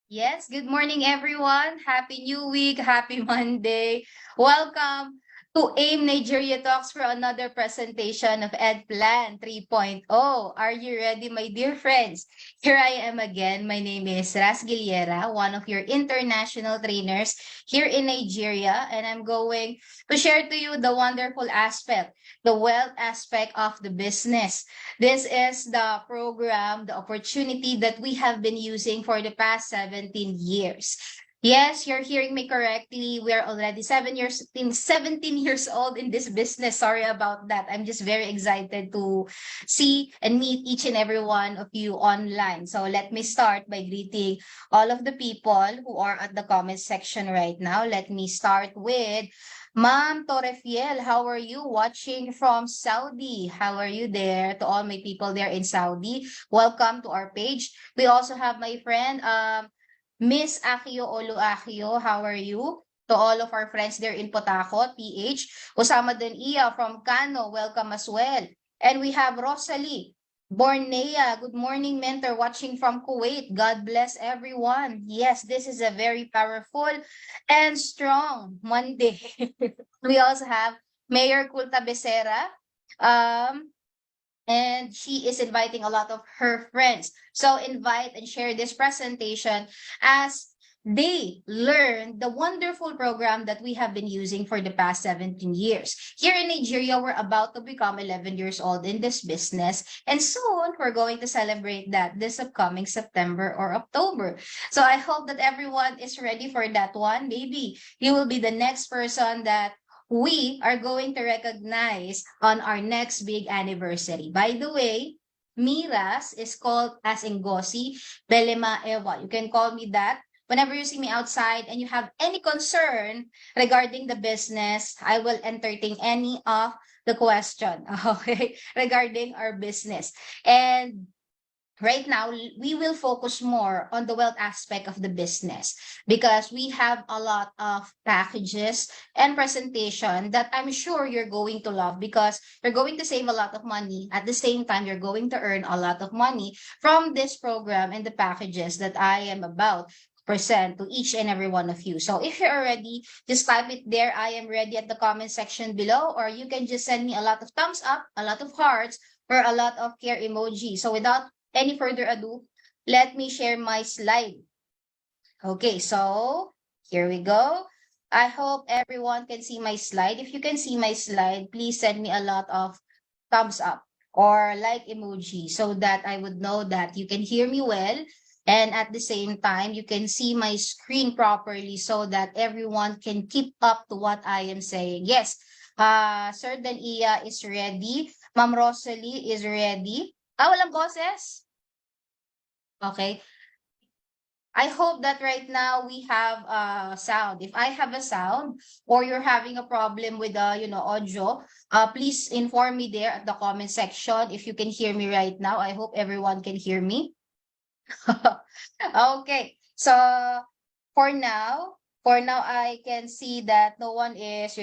Yes, good morning, everyone. Happy New Week. Happy Monday. Welcome to AIM Nigeria Talks for another presentation of Ed Plan 3.0. Are you ready, my dear friends? Here I am again. My name is Ras Giliera, one of your international trainers here in Nigeria, and I'm going to share to you the wonderful aspect, the wealth aspect of the business. This is the program, the opportunity that we have been using for the past 17 years. Yes, you're hearing me correctly. We're already 17 years old in this business. Sorry about that. I'm just very excited to see and meet each and every one of you online. So let me start by greeting all of the people who are at the comment section right now. Let me start with Ma'am Torrefiel, how are you watching from Saudi? How are you there? To all my people there in Saudi, welcome to our page. We also have my friend, Miss Akio Olu Akio. How are you? To all of our friends there in Potaco, PH. Osama Iya from Kano, welcome as well. And we have Rosalie Bornea. Good morning, mentor, watching from Kuwait. God bless everyone. Yes, this is a very powerful and strong Monday. We also have Mayor Kulta Becerra. Um, and she is inviting a lot of her friends. So invite and share this presentation as they learn the wonderful program that we have been using for the past 17 years. Here in Nigeria, we're about to become 11 years old in this business. And soon, we're going to celebrate that this upcoming September or October. So I hope that everyone is ready for that one. Maybe you will be the next person that we are going to recognize on our next big anniversary. By the way, Miras is called as Ngosi Belema Ewa. You can call me that. Whenever you see me outside and you have any concern regarding the business, I will entertain any of the question, okay, regarding our business. And right now, we will focus more on the wealth aspect of the business because we have a lot of packages and presentation that I'm sure you're going to love because you're going to save a lot of money. At the same time, you're going to earn a lot of money from this program and the packages that I am about to present to each and every one of you. So if you're ready, just type it there. I am ready at the comment section below, or you can just send me a lot of thumbs up, a lot of hearts, or a lot of care emoji. So without any further ado, let me share my slide. Okay, so here we go. I hope everyone can see my slide. If you can see my slide, please send me a lot of thumbs up or like emoji so that I would know that you can hear me well. And at the same time, you can see my screen properly so that everyone can keep up to what I am saying. Yes, Sir Dania is ready. Ma'am Rosalie is ready. Walang boses? Okay. I hope that right now we have sound. If I have a sound or you're having a problem with audio, please inform me there at the comment section if you can hear me right now. I hope everyone can hear me. Okay. So for now, I can see that no one is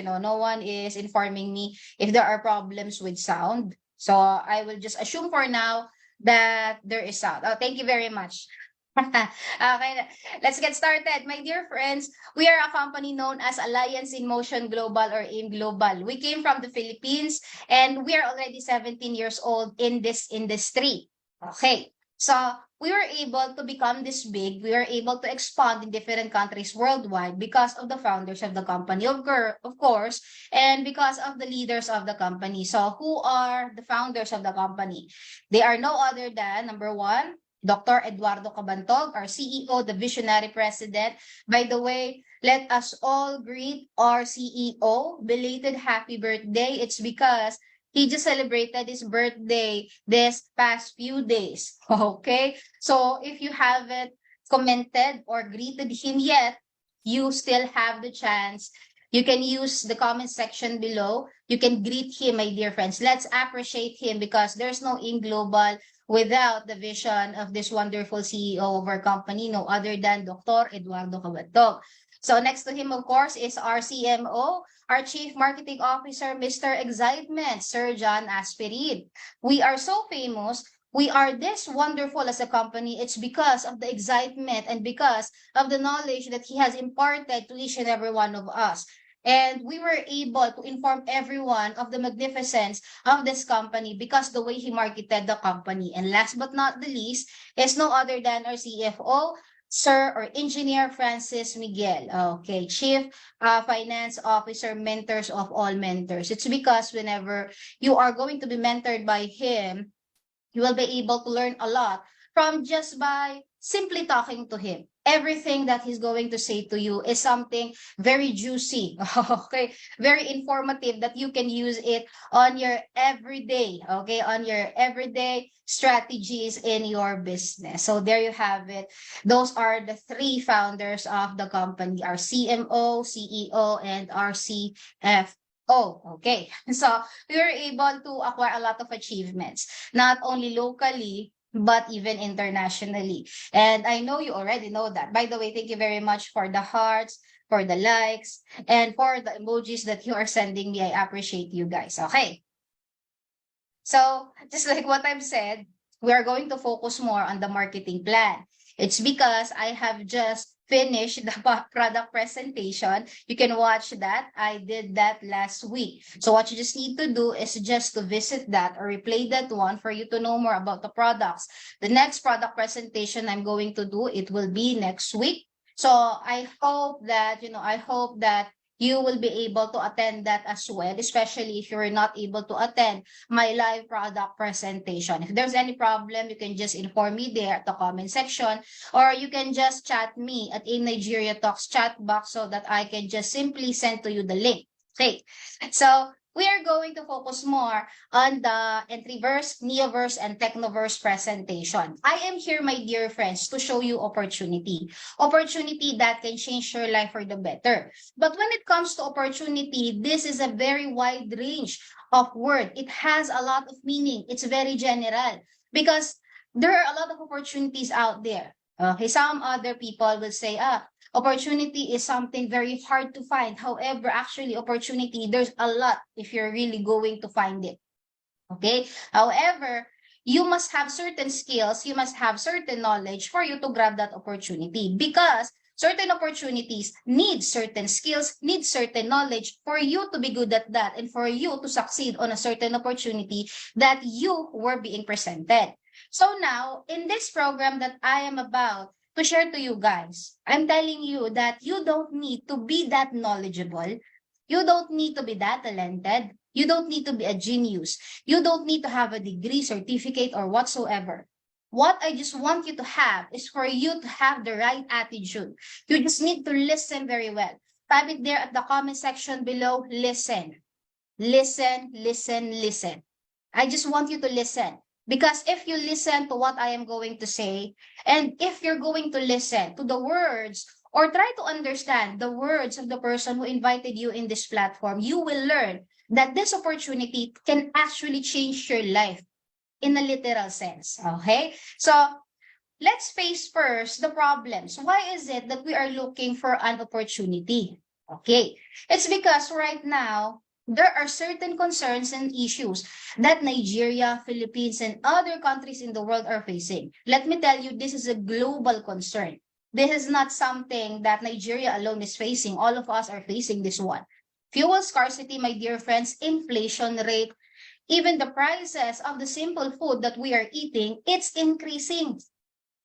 informing me if there are problems with sound. So I will just assume for now that there is sound. Oh, thank you very much. Okay, let's get started. My dear friends, we are a company known as Alliance in Motion Global or AIM Global. We came from the Philippines and we are already 17 years old in this industry. Okay, so we were able to become this big. We were able to expand in different countries worldwide because of the founders of the company, of course, and because of the leaders of the company. So who are the founders of the company? They are no other than, number one, Dr. Eduardo Cabantog, our CEO, the visionary president. By the way, let us all greet our CEO. Belated happy birthday. It's because he just celebrated his birthday this past few days. Okay? So if you haven't commented or greeted him yet, you still have the chance. You can use the comment section below. You can greet him, my dear friends. Let's appreciate him because there's no in global without the vision of this wonderful CEO of our company, no other than Dr. Eduardo Cabantog. So next to him, of course, is our CMO, our Chief Marketing Officer, Mr. Excitement, Sir John Aspirid. We are so famous. We are this wonderful as a company. It's because of the excitement and because of the knowledge that he has imparted to each and every one of us. And we were able to inform everyone of the magnificence of this company because the way he marketed the company. And last but not the least is no other than our CFO, Sir or Engineer Francis Miguel. Okay, Chief Finance Officer, mentors of all mentors. It's because whenever you are going to be mentored by him, you will be able to learn a lot from just by simply talking to him. Everything that he's going to say to you is something very juicy, okay, very informative that you can use it on your everyday, okay, on your everyday strategies in your business. So there you have it. Those are the three founders of the company, our CMO, CEO, and our CFO. Okay. So we were able to acquire a lot of achievements, not only locally, but even internationally. And I know you already know that. By the way, thank you very much for the hearts, for the likes, and for the emojis that you are sending me. I appreciate you guys. Okay. So just like what I've said, we are going to focus more on the marketing plan. It's because I have just finished the product presentation. You can watch that. I did that last week. So what you just need to do is just to visit that or replay that one for you to know more about the products. The next product presentation I'm going to do, it will be next week. So I hope that, you will be able to attend that as well, especially if you're not able to attend my live product presentation. If there's any problem, you can just inform me there at the comment section, or you can just chat me at in Nigeria Talks chat box so that I can just simply send to you the link. Okay, so we are going to focus more on the Entriverse, Neoverse, and Technoverse presentation. I am here, my dear friends, to show you opportunity. Opportunity that can change your life for the better. But when it comes to opportunity, this is a very wide range of word. It has a lot of meaning. It's very general because there are a lot of opportunities out there. Okay, some other people will say, opportunity is something very hard to find. However, actually, opportunity, there's a lot if you're really going to find it. Okay? However, you must have certain skills, you must have certain knowledge for you to grab that opportunity because certain opportunities need certain skills, need certain knowledge for you to be good at that and for you to succeed on a certain opportunity that you were being presented. So now, in this program that I am about to share to you guys, I'm telling you that you don't need to be that knowledgeable. You don't need to be that talented. You don't need to be a genius. You don't need to have a degree, certificate, or whatsoever. What I just want you to have is for you to have the right attitude. You just need to listen very well. Type it there at the comment section below. Listen. Listen, listen, listen. I just want you to listen. Because if you listen to what I am going to say, and if you're going to listen to the words or try to understand the words of the person who invited you in this platform, you will learn that this opportunity can actually change your life in a literal sense. Okay? So let's face first the problems. Why is it that we are looking for an opportunity? Okay. It's because right now, there are certain concerns and issues that Nigeria, Philippines, and other countries in the world are facing. Let me tell you, this is a global concern. This is not something that Nigeria alone is facing. All of us are facing this one. Fuel scarcity, my dear friends, inflation rate, even the prices of the simple food that we are eating, it's increasing.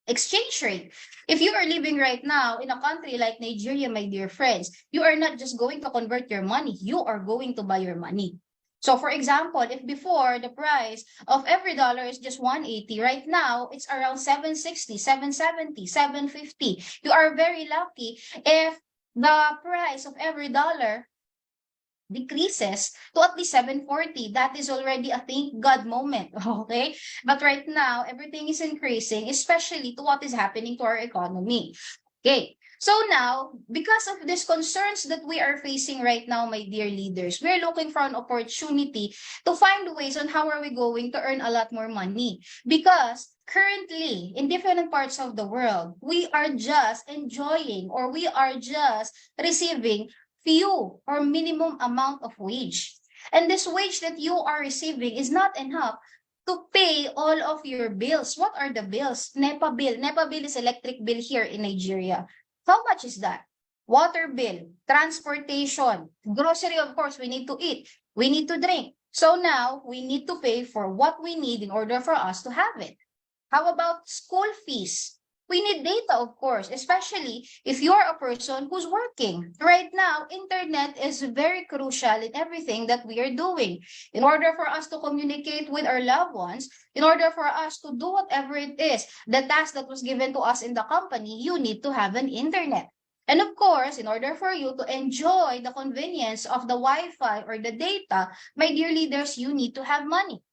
Exchange rate. If you are living right now in a country like Nigeria, my dear friends, you are not just going to convert your money, you are going to buy your money. So for example, if before the price of every dollar is just 180, right now it's around 760, 770, 750. You are very lucky if the price of every dollar decreases to at least 740. That is already a thank God moment, okay? But right now, everything is increasing, especially to what is happening to our economy. Okay, so now, because of these concerns that we are facing right now, my dear leaders, we're looking for an opportunity to find ways on how are we going to earn a lot more money. Because currently, in different parts of the world, we are just enjoying or we are just receiving few or minimum amount of wage. And this wage that you are receiving is not enough to pay all of your bills. What are the bills? NEPA bill. NEPA bill is electric bill here in Nigeria. How much is that? Water bill, transportation, grocery, of course, we need to eat. We need to drink. So now we need to pay for what we need in order for us to have it. How about school fees? We need data, of course, especially if you're a person who's working. Right now, internet is very crucial in everything that we are doing. In order for us to communicate with our loved ones, in order for us to do whatever it is, the task that was given to us in the company, you need to have an internet. And of course, in order for you to enjoy the convenience of the Wi-Fi or the data, my dear leaders, you need to have money.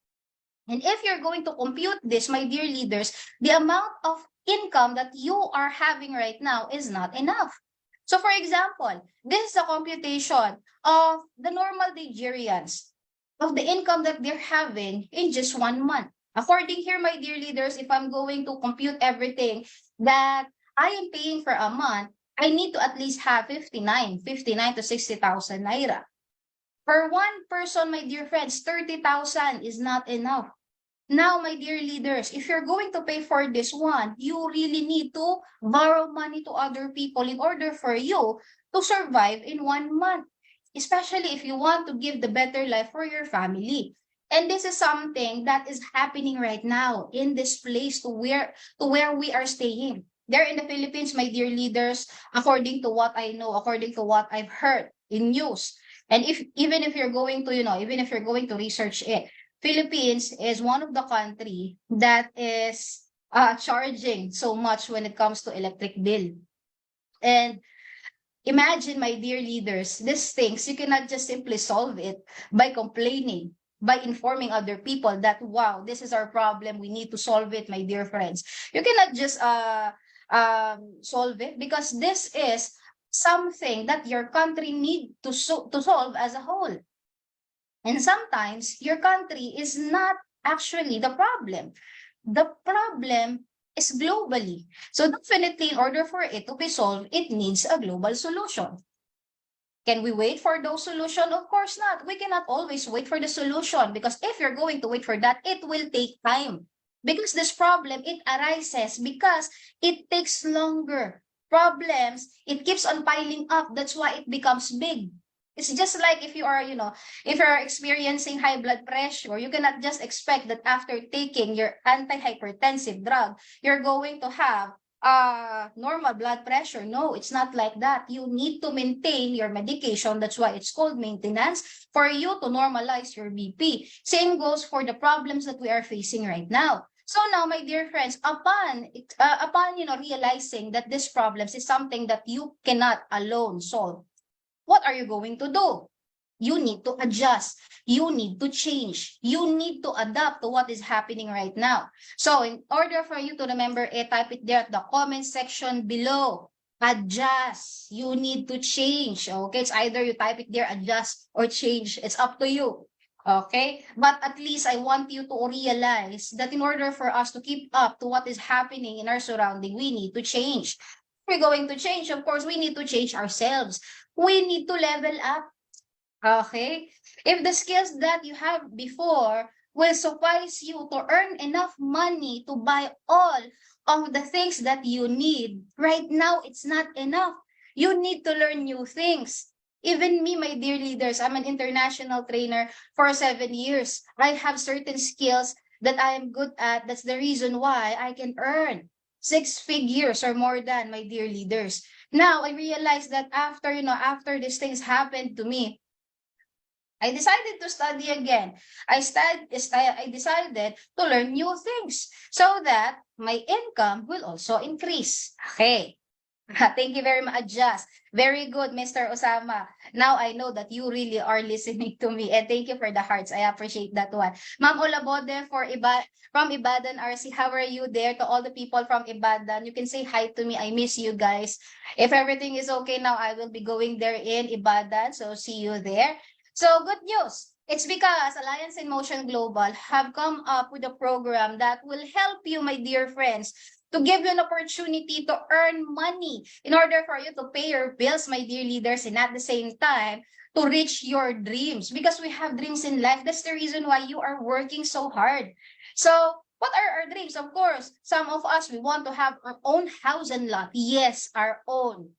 And if you're going to compute this, my dear leaders, the amount of income that you are having right now is not enough. So for example, this is a computation of the normal Nigerians, of the income that they're having in just 1 month. According here, my dear leaders, if I'm going to compute everything that I am paying for a month, I need to at least have 59 to 60,000 naira. For one person, my dear friends, 30,000 is not enough. Now, my dear leaders, if you're going to pay for this one, you really need to borrow money to other people in order for you to survive in 1 month, especially if you want to give the better life for your family. And this is something that is happening right now in this place to where we are staying. There in the Philippines, my dear leaders, according to what I know, according to what I've heard in news, and if even if you're going to, even if you're going to research it, Philippines is one of the country that is charging so much when it comes to electric bill. And imagine, my dear leaders, these things, you cannot just simply solve it by complaining, by informing other people that, wow, this is our problem, we need to solve it, my dear friends. You cannot just solve it because this is something that your country need to solve as a whole. And sometimes your country is not actually the problem. The problem is globally. So definitely, in order for it to be solved, it needs a global solution. Can we wait for those solutions? Of course not. We cannot always wait for the solution because if you're going to wait for that, it will take time. Because this problem, it arises because it takes longer. Problems, it keeps on piling up. That's why it becomes big. It's just like if you are, if you're experiencing high blood pressure, you cannot just expect that after taking your antihypertensive drug, you're going to have normal blood pressure. No, it's not like that. You need to maintain your medication. That's why it's called maintenance for you to normalize your BP. Same goes for the problems that we are facing right now. So now, my dear friends, upon realizing that this problems is something that you cannot alone solve, what are you going to do? you need to adjust. You need to change. You need to adapt to what is happening right now. So in order for you to remember it, type it there at the comment section below. Adjust. You need to change. Okay, it's either you type it there, adjust or change. It's up to you. Okay, but at least I want you to realize that in order for us to keep up to what is happening in our surrounding, we need to change. We're going to change, of course, we need to change ourselves. We need to level up. Okay? If the skills that you have before will suffice you to earn enough money to buy all of the things that you need, right now it's not enough. You need to learn new things. Even me, my dear leaders, I'm an international trainer for 7 years. I have certain skills that I am good at. That's the reason why I can earn 6 figures or more than, my dear leaders. Now, I realize that after these things happened to me, I decided to study again. I decided to learn new things so that my income will also increase. Okay. Thank you very much, Just. Very good, Mr. Osama. Now I know that you really are listening to me, and thank you for the hearts. I appreciate that one. Ma'am Olabode from Ibadan, RC, how are you there? To all the people from Ibadan, you can say hi to me. I miss you guys. If everything is okay now, I will be going there in Ibadan, so see you there. So good news. It's because Alliance in Motion Global have come up with a program that will help you, my dear friends, to give you an opportunity to earn money in order for you to pay your bills, my dear leaders, and at the same time, to reach your dreams. Because we have dreams in life. That's the reason why you are working so hard. So, what are our dreams? Of course, some of us, we want to have our own house and lot. Yes, our own.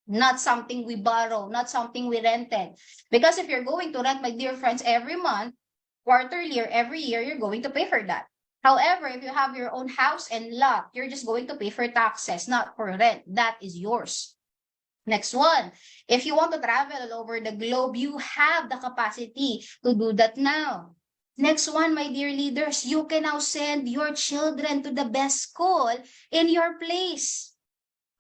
Not something we borrow, not something we rented. Because if you're going to rent, my dear friends, every month, quarterly or every year, you're going to pay for that. However, if you have your own house and lot, you're just going to pay for taxes, not for rent. That is yours. Next one, if you want to travel all over the globe, you have the capacity to do that now. Next one, my dear leaders, you can now send your children to the best school in your place.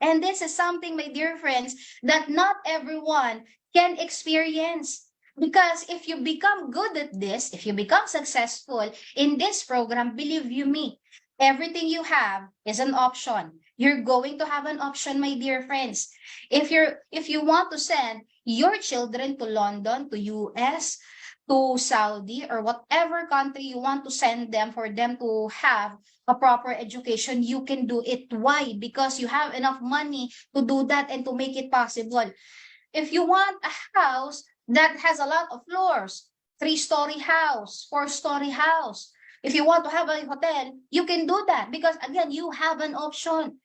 And this is something, my dear friends, that not everyone can experience. Because if you become good at this, if you become successful in this program, believe you me, everything you have is an option. You're going to have an option, my dear friends. If you want to send your children to London, to US, to Saudi, or whatever country you want to send them for them to have a proper education, you can do it. Why? Because you have enough money to do that and to make it possible. If you want a house that has a lot of floors, 3-story house, 4-story house, if you want to have a hotel, you can do that because again, you have an option.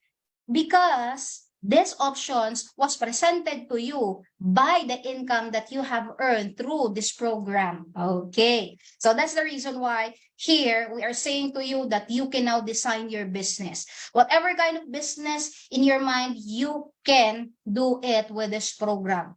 Because these options was presented to you by the income that you have earned through this program. Okay, so that's the reason why here we are saying to you that you can now design your business. Whatever kind of business in your mind, you can do it with this program.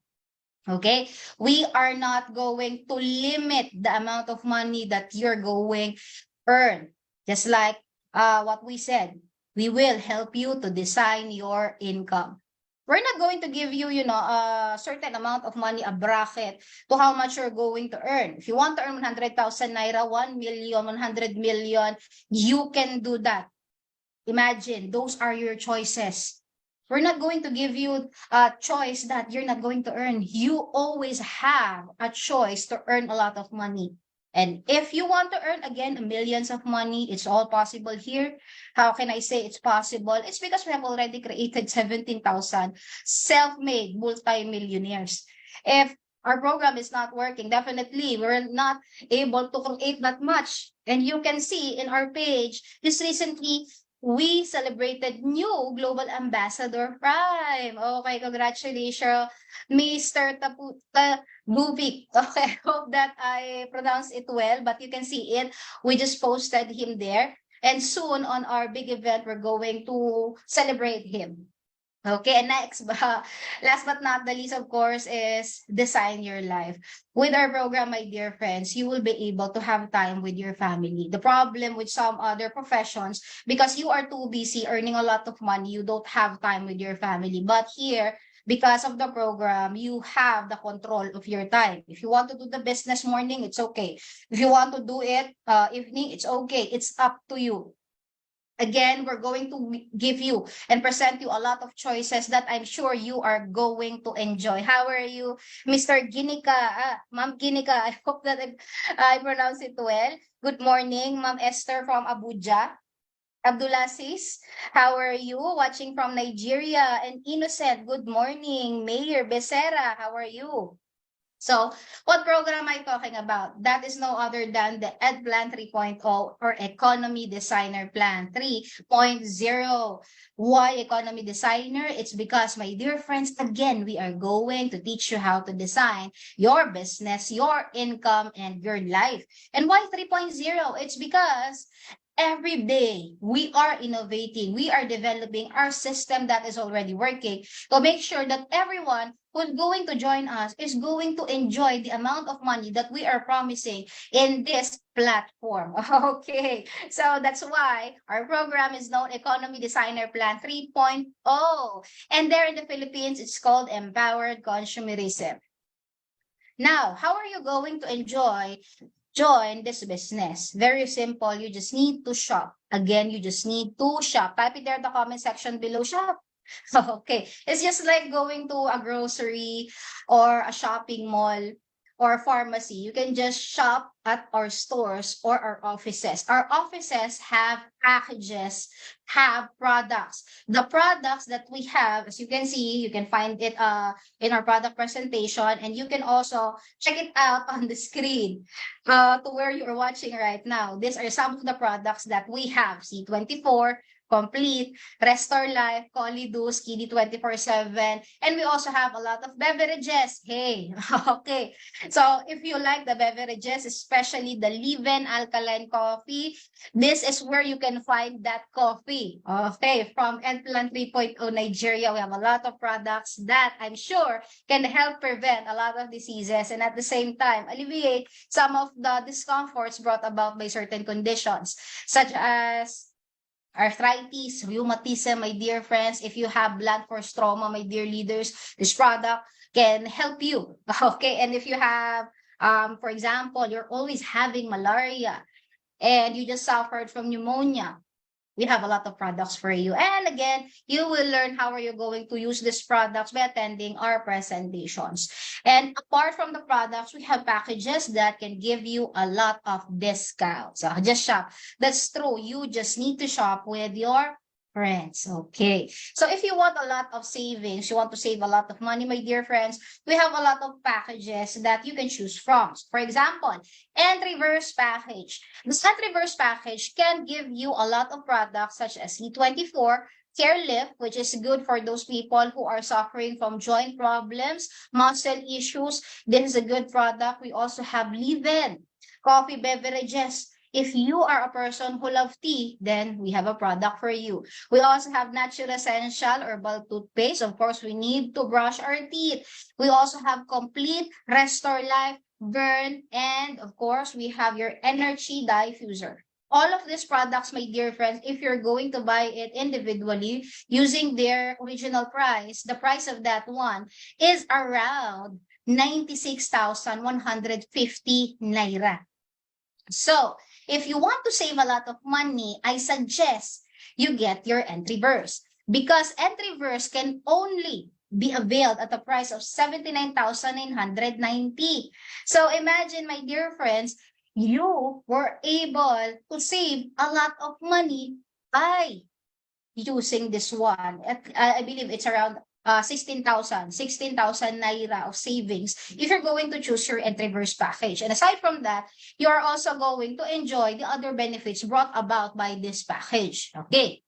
Okay, we are not going to limit the amount of money that you're going to earn. Just like what we said, we will help you to design your income. We're not going to give you, a certain amount of money, a bracket to how much you're going to earn. If you want to earn 100,000 naira, 1 million, 100 million, you can do that. Imagine, those are your choices. We're not going to give you a choice that you're not going to earn. You always have a choice to earn a lot of money. And if you want to earn, again, millions of money, it's all possible here. How can I say it's possible? It's because we have already created 17,000 self-made multi-millionaires. If our program is not working, definitely we're not able to create that much. And you can see in our page, just recently, we celebrated new Global Ambassador Prime. Okay, congratulations, Mr. Bubik. Okay, I hope that I pronounced it well, but you can see it. We just posted him there. And soon on our big event, we're going to celebrate him. Okay, and next, last but not the least, of course, is design your life. With our program, my dear friends, you will be able to have time with your family. The problem with some other professions, because you are too busy earning a lot of money, you don't have time with your family. But here, because of the program, you have the control of your time. If you want to do the business morning, it's okay. If you want to do it evening, it's okay. It's up to you. Again, we're going to give you and present you a lot of choices that I'm sure you are going to enjoy. How are you, Mr. Ginika? Ma'am Ginika, I hope that I pronounce it well. Good morning, Ma'am Esther from Abuja. Abdulaziz, how are you? Watching from Nigeria. And Innocent, good morning. Mayor Becerra, how are you? So, what program am I talking about? That is no other than the Ed Plan 3.0 or Economy Designer Plan 3.0. Why Economy Designer? It's because, my dear friends, again, we are going to teach you how to design your business, your income, and your life. And why 3.0? It's because every day we are innovating, we are developing our system that is already working to make sure that everyone who's going to join us is going to enjoy the amount of money that we are promising in this platform. Okay, so that's why our program is known Economy Designer Plan 3.0. And there in the Philippines, it's called Empowered Consumerism. Now, how are you going to join this business? Very simple. You just need to shop. Again, you just need to shop. Type it there in the comment section below. Shop. Okay. It's just like going to a grocery or a shopping mall or pharmacy. You can just shop at our stores or our offices. Our offices have packages, have products. The products that we have, as you can see, you can find it in our product presentation, and you can also check it out on the screen to where you are watching right now. These are some of the products that we have. C24, Complete, Restore Life, Colidus, Kiddy 24/7, and we also have a lot of beverages. Hey, okay. So if you like the beverages, especially the Liven Alkaline Coffee, this is where you can find that coffee. Okay, from Endplan 3.0 Nigeria, we have a lot of products that I'm sure can help prevent a lot of diseases and at the same time alleviate some of the discomforts brought about by certain conditions, such as arthritis, rheumatism, my dear friends. If you have blunt force trauma, my dear leaders, this product can help you. Okay, and if you have, for example, you're always having malaria and you just suffered from pneumonia, we have a lot of products for you. And again, you will learn how are you going to use these products by attending our presentations. And apart from the products, we have packages that can give you a lot of discounts. So just shop. That's true. You just need to shop with your friends. Okay. So if you want a lot of savings, you want to save a lot of money, my dear friends, we have a lot of packages that you can choose from. For example, Entriverse package. This Entriverse package can give you a lot of products such as E24, Care Lift, which is good for those people who are suffering from joint problems, muscle issues. This is a good product. We also have Liven, coffee beverages. If you are a person who loves tea, then we have a product for you. We also have Natural Essential Herbal Toothpaste. Of course, we need to brush our teeth. We also have Complete, Restore Life, Burn, and of course, we have your Energy Diffuser. All of these products, my dear friends, if you're going to buy it individually using their original price, the price of that one is around 96,150 naira. So, if you want to save a lot of money, I suggest you get your Entriverse because Entriverse can only be availed at the price of 79,990. So imagine, my dear friends, you were able to save a lot of money by using this one. I believe it's around 16,000 naira of savings if you're going to choose your Entriverse package. And aside from that, you are also going to enjoy the other benefits brought about by this package. Okay.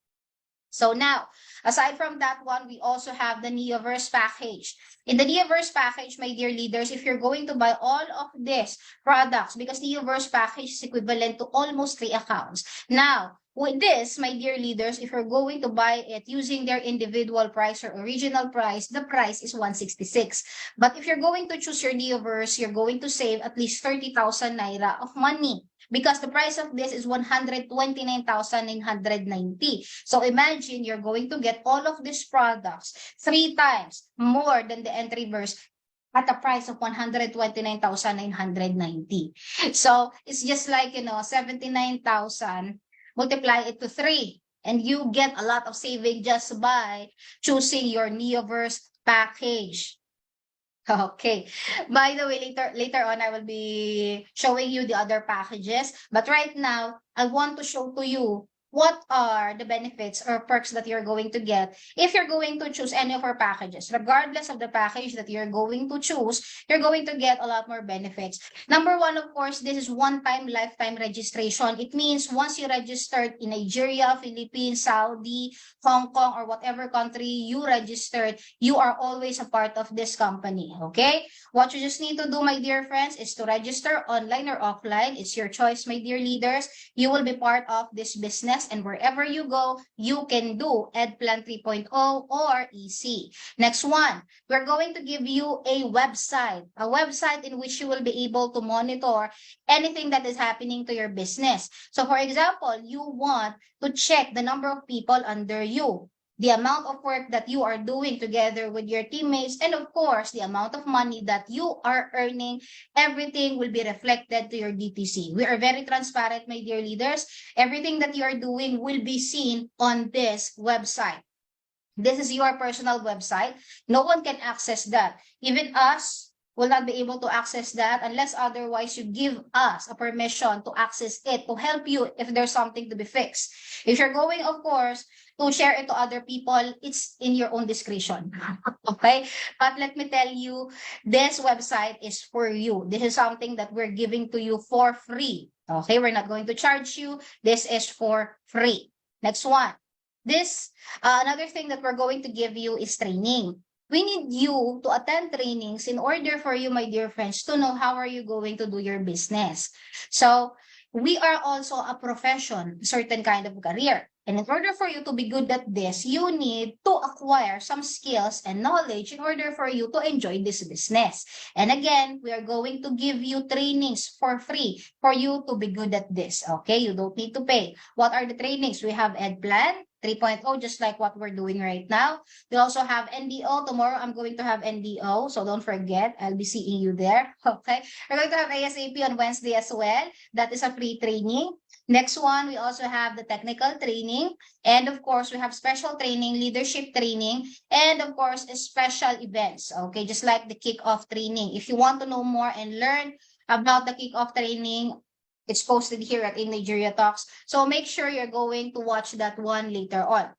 So now, aside from that one, we also have the Neoverse package. In the Neoverse package, my dear leaders, if you're going to buy all of these products, because Neoverse package is equivalent to almost 3 accounts. Now, with this, my dear leaders, if you're going to buy it using their individual price or original price, the price is 166. But if you're going to choose your Neoverse, you're going to save at least 30,000 naira of money because the price of this is 129,990. So imagine you're going to get all of these products 3 times more than the Entriverse at a price of 129,990. So it's just like, 79,000, multiply it to 3, and you get a lot of saving just by choosing your Neoverse package. Okay. By the way, later on, I will be showing you the other packages. But right now, I want to show to you what are the benefits or perks that you're going to get if you're going to choose any of our packages. Regardless of the package that you're going to choose, you're going to get a lot more benefits. Number one, of course, this is one-time lifetime registration. It means once you registered in Nigeria, Philippines, Saudi, Hong Kong, or whatever country you registered, you are always a part of this company, okay? What you just need to do, my dear friends, is to register online or offline. It's your choice, my dear leaders. You will be part of this business, and wherever you go, you can do EdPlan 3.0 or EC. Next one, we're going to give you a website in which you will be able to monitor anything that is happening to your business. So for example, you want to check the number of people under you, the amount of work that you are doing together with your teammates, and of course, the amount of money that you are earning. Everything will be reflected to your DTC. We are very transparent, my dear leaders. Everything that you are doing will be seen on this website. This is your personal website. No one can access that. Even us will not be able to access that unless otherwise you give us a permission to access it, to help you if there's something to be fixed. If you're going, of course, to share it to other people, it's in your own discretion. Okay? But let me tell you, this website is for you. This is something that we're giving to you for free. Okay? We're not going to charge you. This is for free. Next one. This, another thing that we're going to give you is training. We need you to attend trainings in order for you, my dear friends, to know how are you going to do your business. So we are also a profession, certain kind of career. And in order for you to be good at this, you need to acquire some skills and knowledge in order for you to enjoy this business. And again, we are going to give you trainings for free for you to be good at this. Okay, you don't need to pay. What are the trainings? We have EdPlan 3.0, just like what we're doing right now. We also have NDO. Tomorrow, I'm going to have NDO. So don't forget, I'll be seeing you there. Okay. We're going to have ASAP on Wednesday as well. That is a free training. Next one, we also have the technical training. And of course, we have special training, leadership training, and of course, special events. Okay. Just like the kickoff training. If you want to know more and learn about the kickoff training, it's posted here at In Nigeria Talks. So make sure you're going to watch that one later on.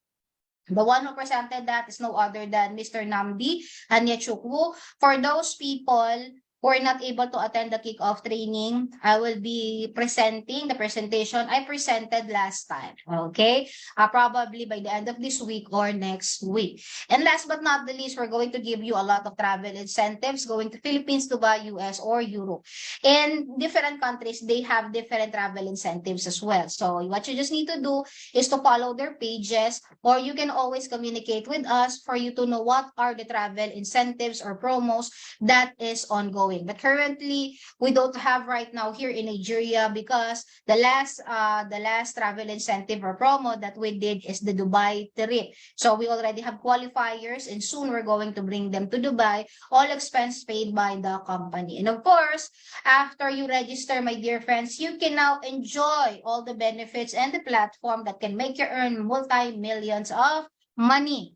The one who presented that is no other than Mr. Namdi Hanyachukwu. For those people who are not able to attend the kickoff training, I will be presenting the presentation I presented last time. Okay? Probably by the end of this week or next week. And last but not the least, we're going to give you a lot of travel incentives going to Philippines, Dubai, US, or Europe. In different countries, they have different travel incentives as well. So what you just need to do is to follow their pages, or you can always communicate with us for you to know what are the travel incentives or promos that is ongoing. But currently, we don't have right now here in Nigeria because the last travel incentive or promo that we did is the Dubai trip. So we already have qualifiers, and soon we're going to bring them to Dubai, all expense paid by the company. And of course, after you register, my dear friends, you can now enjoy all the benefits and the platform that can make you earn multi-millions of money.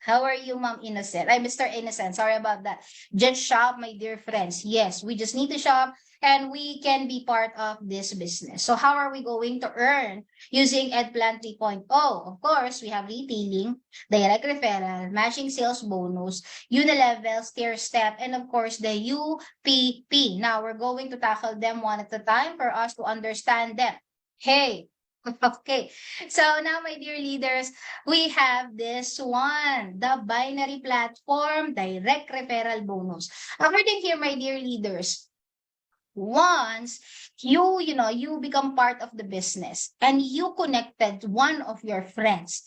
How are you, Ma'am Innocent? I'm Mr. Innocent. Sorry about that. Just shop, my dear friends. Yes, we just need to shop and we can be part of this business. So how are we going to earn using EdPlan 3.0? Of course, we have retailing, direct referral, matching sales bonus, unilevel, stair step, and of course, the UPP. Now, we're going to tackle them one at a time for us to understand them. Hey, okay, so now, my dear leaders, we have this one, the binary platform direct referral bonus. According here, my dear leaders, once you become part of the business and you connected one of your friends,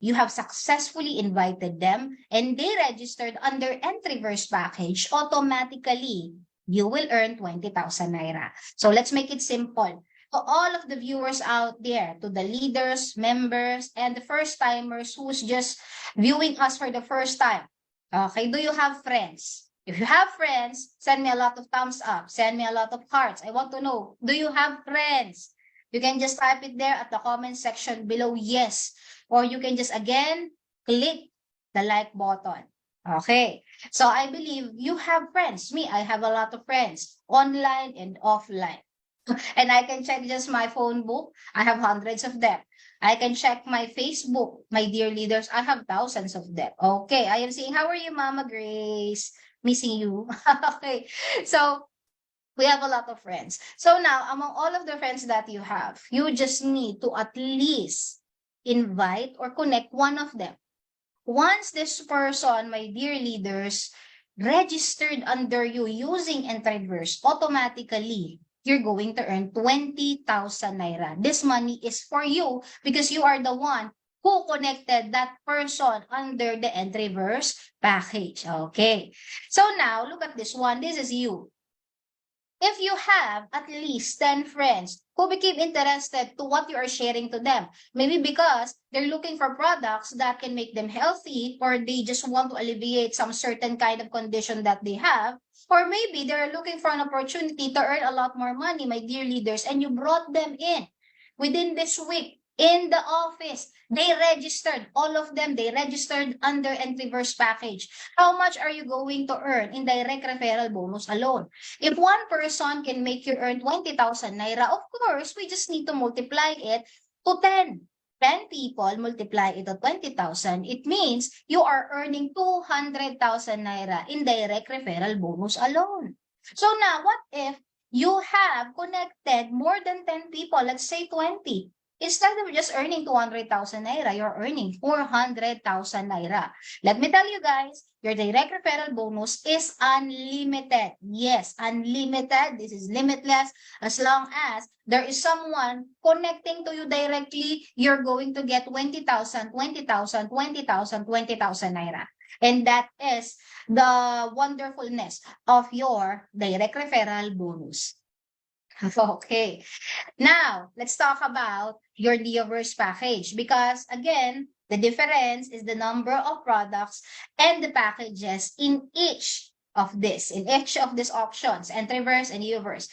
you have successfully invited them and they registered under Entriverse package, automatically you will earn 20,000 naira. So let's make it simple. to all of the viewers out there, to the leaders, members, and the first timers who's just viewing us for the first time. Okay, do you have friends? If you have friends, send me a lot of thumbs up, send me a lot of hearts. I want to know, do you have friends? You can just type it there at the comment section below, yes. Or you can just again click the like button. Okay, so I believe you have friends. Me, I have a lot of friends, online and offline. And I can check just my phone book. I have hundreds of them. I can check my Facebook, my dear leaders. I have thousands of them. Okay, I am seeing, how are you, Mama Grace? Missing you. Okay, so we have a lot of friends. So now, among all of the friends that you have, you just need to at least invite or connect one of them. Once this person, my dear leaders, registered under you using Entriverse, automatically, you're going to earn 20,000 naira. This money is for you because you are the one who connected that person under the Entriverse package. Okay. So now, look at this one. This is you. If you have at least 10 friends who became interested to what you are sharing to them, maybe because they're looking for products that can make them healthy, or they just want to alleviate some certain kind of condition that they have, or maybe they're looking for an opportunity to earn a lot more money, my dear leaders, and you brought them in within this week in the office. They registered, all of them, they registered under Entriverse package. How much are you going to earn in direct referral bonus alone? If one person can make you earn 20,000 naira, of course, we just need to multiply it to 10. 10 people multiply it to 20,000. It means you are earning 200,000 naira in direct referral bonus alone. So now, what if you have connected more than 10 people, let's say 20? Instead of just earning 200,000 naira, you're earning 400,000 naira. Let me tell you guys, your direct referral bonus is unlimited. Yes, unlimited. This is limitless. As long as there is someone connecting to you directly, you're going to get 20,000, 20,000, 20,000, 20,000 naira. And that is the wonderfulness of your direct referral bonus. Okay. Now, let's talk about your Neoverse package, because again, the difference is the number of products and the packages in each of these options, Entriverse and Neoverse.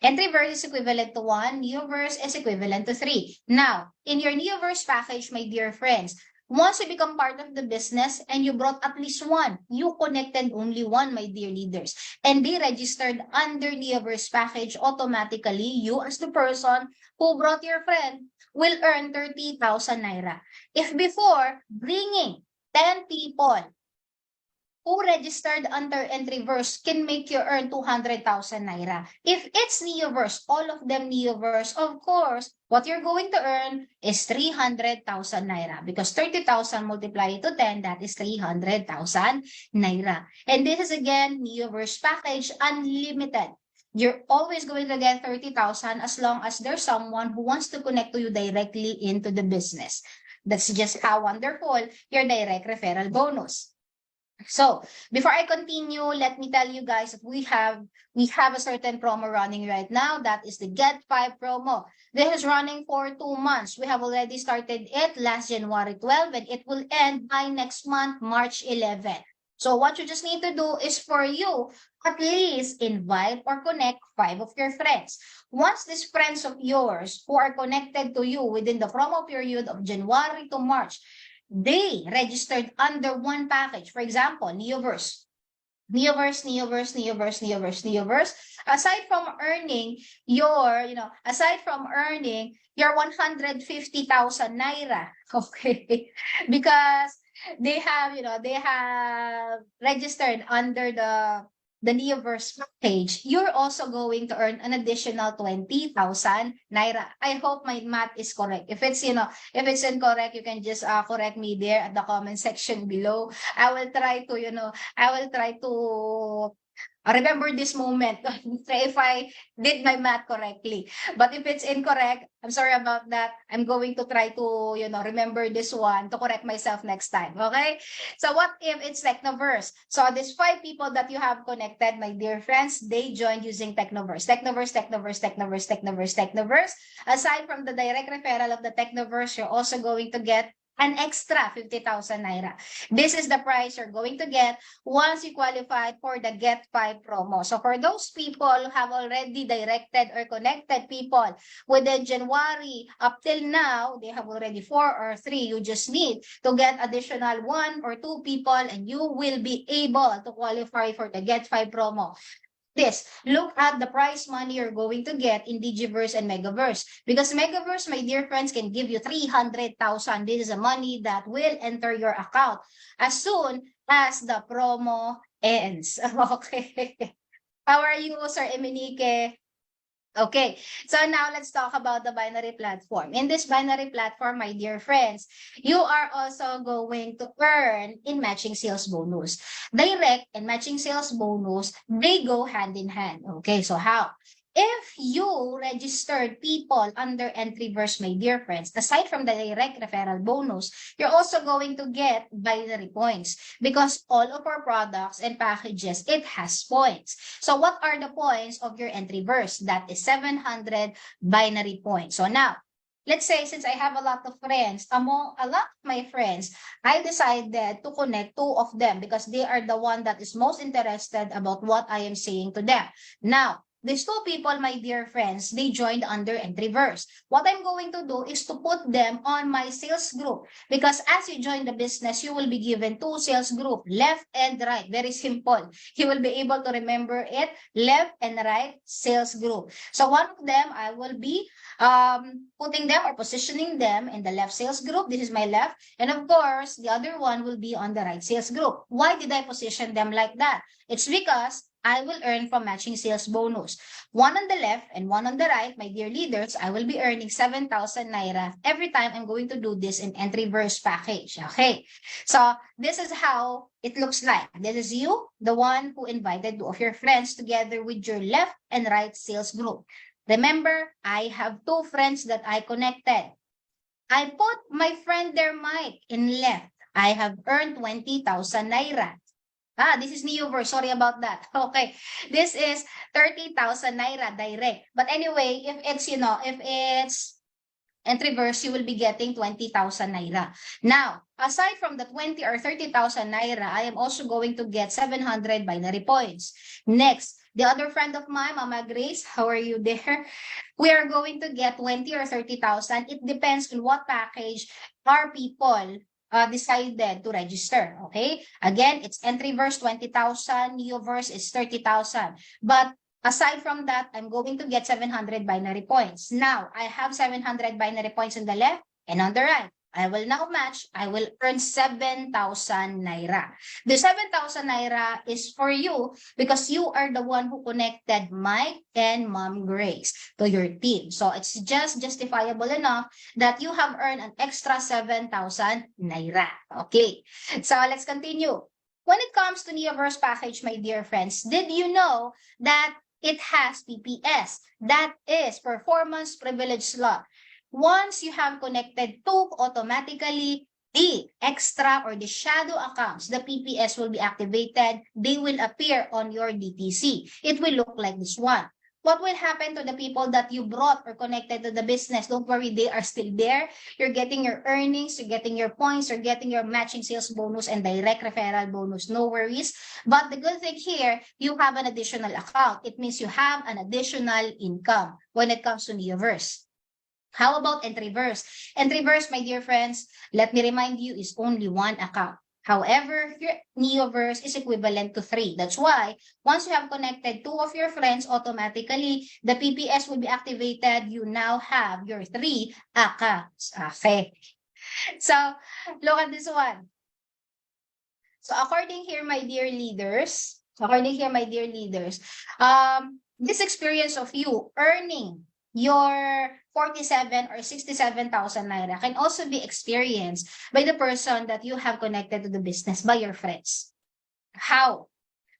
Entriverse is equivalent to 1, Neoverse is equivalent to 3. Now, in your Neoverse package, my dear friends, once you become part of the business and you brought at least one, you connected only one, my dear leaders, and they registered under Neoverse package, automatically, you as the person who brought your friend will earn 30,000 naira. If before, bringing 10 people who registered under Entriverse can make you earn 200,000 naira. If it's Neoverse, all of them Neoverse, of course, what you're going to earn is 300,000 naira, because 30,000 multiplied to 10, that is 300,000 naira. And this is again Neoverse package, unlimited. You're always going to get 30,000 as long as there's someone who wants to connect to you directly into the business. That's just how wonderful your direct referral bonus. So before I continue, let me tell you guys that we have a certain promo running right now. That is the Get 5 promo. This is running for 2 months. We have already started it last January 12, and it will end by next month, March 11. So what you just need to do is for you at least invite or connect 5 of your friends. Once these friends of yours who are connected to you within the promo period of January to March, they registered under one package. For example, Neoverse. Neoverse. Aside from earning your, your 150,000 naira, okay, because they have registered under the Neoverse page, you're also going to earn an additional 20,000 naira. I hope my math is correct. If it's incorrect, you can just correct me there at the comment section below. I will try to Remember this moment if I did my math correctly. But if it's incorrect, I'm sorry about that. I'm going to try to, remember this one to correct myself next time. Okay? So what if it's Technoverse? So these 5 people that you have connected, my dear friends, they joined using Technoverse. Technoverse, Technoverse, Technoverse, Technoverse, Technoverse. Aside from the direct referral of the Technoverse, you're also going to get an extra 50,000 naira. This is the price you're going to get once you qualified for the Get 5 promo. So for those people who have already directed or connected people within January up till now, they have already 4 or 3. You just need to get additional 1 or 2 people and you will be able to qualify for the Get 5 promo. Look at the prize money you're going to get in Digiverse and Megaverse. Because Megaverse, my dear friends, can give you 300,000. This is the money that will enter your account as soon as the promo ends. Okay. How are you, Sir Emenike? Okay, so now let's talk about the binary platform. In this binary platform, my dear friends, you are also going to earn in matching sales bonus. Direct and matching sales bonus, they go hand in hand. Okay, so how? If you registered people under Entriverse, my dear friends, aside from the direct referral bonus, you're also going to get binary points because all of our products and packages, it has points. So what are the points of your Entriverse? That is 700 binary points. So now, let's say since I have a lot of friends, among a lot of my friends, I decided to connect 2 of them because they are the one that is most interested about what I am saying to them. Now, these 2 people, my dear friends, they joined under Entriverse. What I'm going to do is to put them on my sales group because as you join the business, you will be given 2 sales group, left and right. Very simple. You will be able to remember it, left and right sales group. So one of them, I will be putting them or positioning them in the left sales group. This is my left. And of course, the other one will be on the right sales group. Why did I position them like that? It's because I will earn from matching sales bonus. One on the left and one on the right, my dear leaders, I will be earning 7,000 naira every time I'm going to do this in Entriverse package. Okay, so this is how it looks like. This is you, the one who invited 2 of your friends together with your left and right sales group. Remember, I have 2 friends that I connected. I put my friend their mic in left. I have earned 20,000 naira. This is Neoverse. Sorry about that. Okay. This is 30,000 naira direct. But anyway, if it's Entriverse, you will be getting 20,000 naira. Now, aside from the 20 or 30,000 naira, I am also going to get 700 binary points. Next, the other friend of mine, Mama Grace, how are you there? We are going to get 20 or 30,000. It depends on what package our people decided to register. Okay, again, it's Entriverse 20,000, Neoverse is 30,000. But aside from that, I'm going to get 700 binary points. Now, I have 700 binary points on the left and on the right. I will now match. I will earn 7,000 naira. The 7,000 naira is for you because you are the one who connected Mike and Mom Grace to your team. So it's just justifiable enough that you have earned an extra 7,000 naira. Okay, so let's continue. When it comes to Neoverse package, my dear friends, did you know that it has PPS? That is Performance Privilege Slot. Once you have connected 2, automatically the extra or the shadow accounts, the PPS will be activated. They will appear on your DTC. It will look like this one. What will happen to the people that you brought or connected to the business? Don't worry, they are still there. You're getting your earnings, you're getting your points, you're getting your matching sales bonus and direct referral bonus. No worries. But the good thing here, you have an additional account. It means you have an additional income when it comes to Neoverse. How about Entriverse? Entriverse, my dear friends, let me remind you, is only 1 account. However, your Neoverse is equivalent to 3. That's why, once you have connected 2 of your friends, automatically, the PPS will be activated. You now have your 3 accounts. Okay. So, look at this one. So, according here, my dear leaders, this experience of you earning your 47 or 67,000 naira can also be experienced by the person that you have connected to the business, by your friends. How?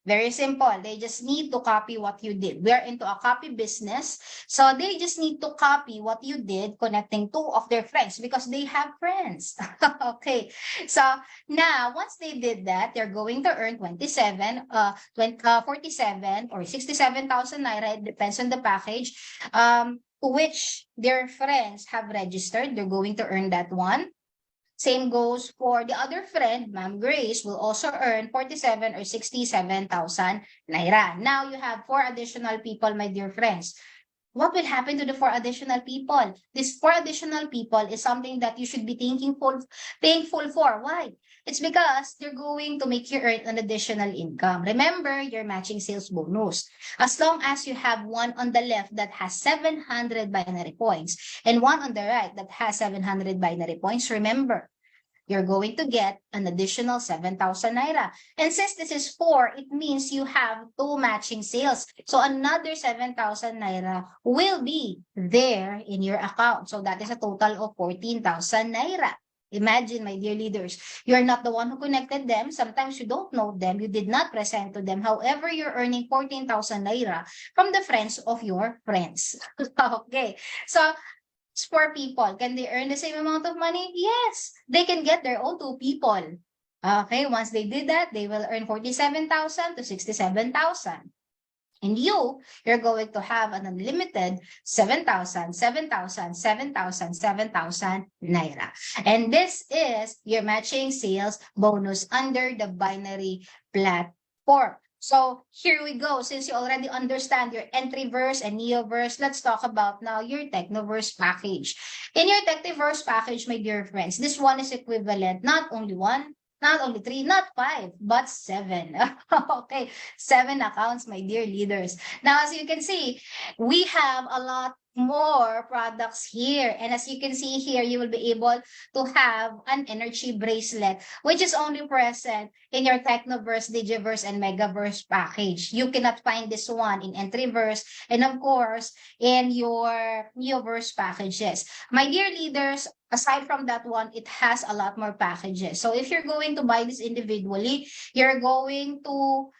Very simple. They just need to copy what you did. We are into a copy business. So they just need to copy what you did connecting two of their friends because they have friends. Okay. So now, once they did that, they're going to earn 47 or 67,000 naira. It depends on the package. To which their friends have registered. They're going to earn that one. Same goes for the other friend, Ma'am Grace, will also earn 47 or 67,000 naira. Now you have four additional people, my dear friends. What will happen to the four additional people? These four additional people is something that you should be thankful for. Why? It's because they're going to make you earn an additional income. Remember your matching sales bonus. As long as you have one on the left that has 700 binary points and one on the right that has 700 binary points, remember, you're going to get an additional 7,000 naira. And since this is 4, it means you have 2 matching sales. So another 7,000 naira will be there in your account. So that is a total of 14,000 naira. Imagine, my dear leaders, you're not the one who connected them. Sometimes you don't know them. You did not present to them. However, you're earning 14,000 naira from the friends of your friends. Okay. So for people, can they earn the same amount of money? Yes, they can get their own 2 people. Okay, once they did that, they will earn 47,000 to 67,000. And you're going to have an unlimited 7,000, 7,000, 7,000, 7,000 naira. And this is your matching sales bonus under the binary platform. So here we go. Since you already understand your Entriverse and Neoverse, let's talk about now your Technoverse package. In your Technoverse package, my dear friends, this one is equivalent not only one, not only 3, not 5, but 7. Okay, 7 accounts, my dear leaders. Now, as you can see, we have a lot more products here. And as you can see here, you will be able to have an energy bracelet, which is only present in your Technoverse, Digiverse, and Megaverse package. You cannot find this one in Entriverse and, of course, in your Neoverse packages. My dear leaders, aside from that one, it has a lot more packages. So if you're going to buy this individually, you're going to,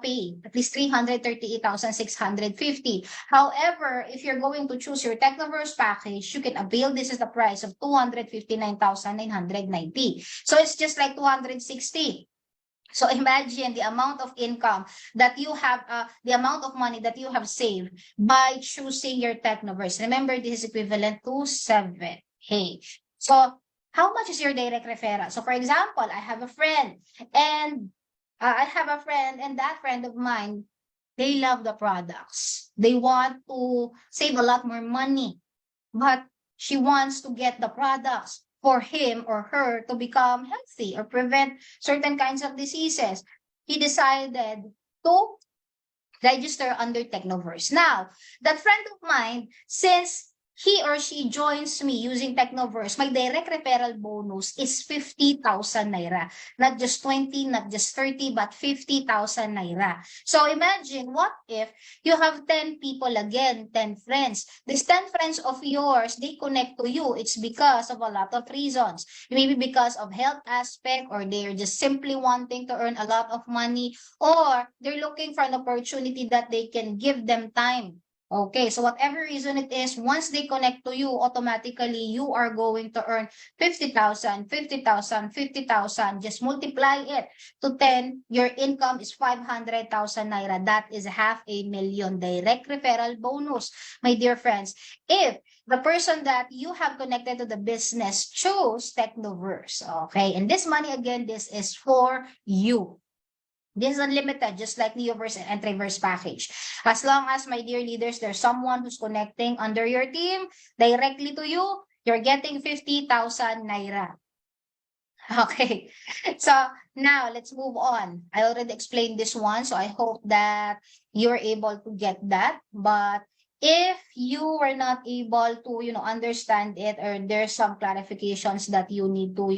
pay at least 338,650. However, if you're going to choose your Technoverse package, you can avail this at the price of 259,990. So it's just like 260. So imagine the amount of income that you have, the amount of money that you have saved by choosing your Technoverse. Remember, this is equivalent to 7. Hey, so how much is your direct referral? So for example, I have a friend and that friend of mine, they love the products. They want to save a lot more money, but she wants to get the products for him or her to become healthy or prevent certain kinds of diseases. He decided to register under Technoverse. Now, that friend of mine, since he or she joins me using Technoverse, my direct referral bonus is 50,000 naira. Not just 20, not just 30, but 50,000 naira. So imagine, what if you have 10 people again, 10 friends. These 10 friends of yours, they connect to you. It's because of a lot of reasons. Maybe because of health aspect, or they're just simply wanting to earn a lot of money, or they're looking for an opportunity that they can give them time. Okay, so whatever reason it is, once they connect to you, automatically you are going to earn 50,000, 50,000, 50,000. Just multiply it to 10. Your income is 500,000 naira. That is 500,000 direct referral bonus, my dear friends. If the person that you have connected to the business chose Technoverse, okay, and this money again, this is for you. This is unlimited, just like Neoverse and Entriverse package. As long as, my dear leaders, there's someone who's connecting under your team directly to you, you're getting 50,000 naira. Okay, so now let's move on. I already explained this one, so I hope that you're able to get that. But if you were not able to, understand it, or there's some clarifications that you need to,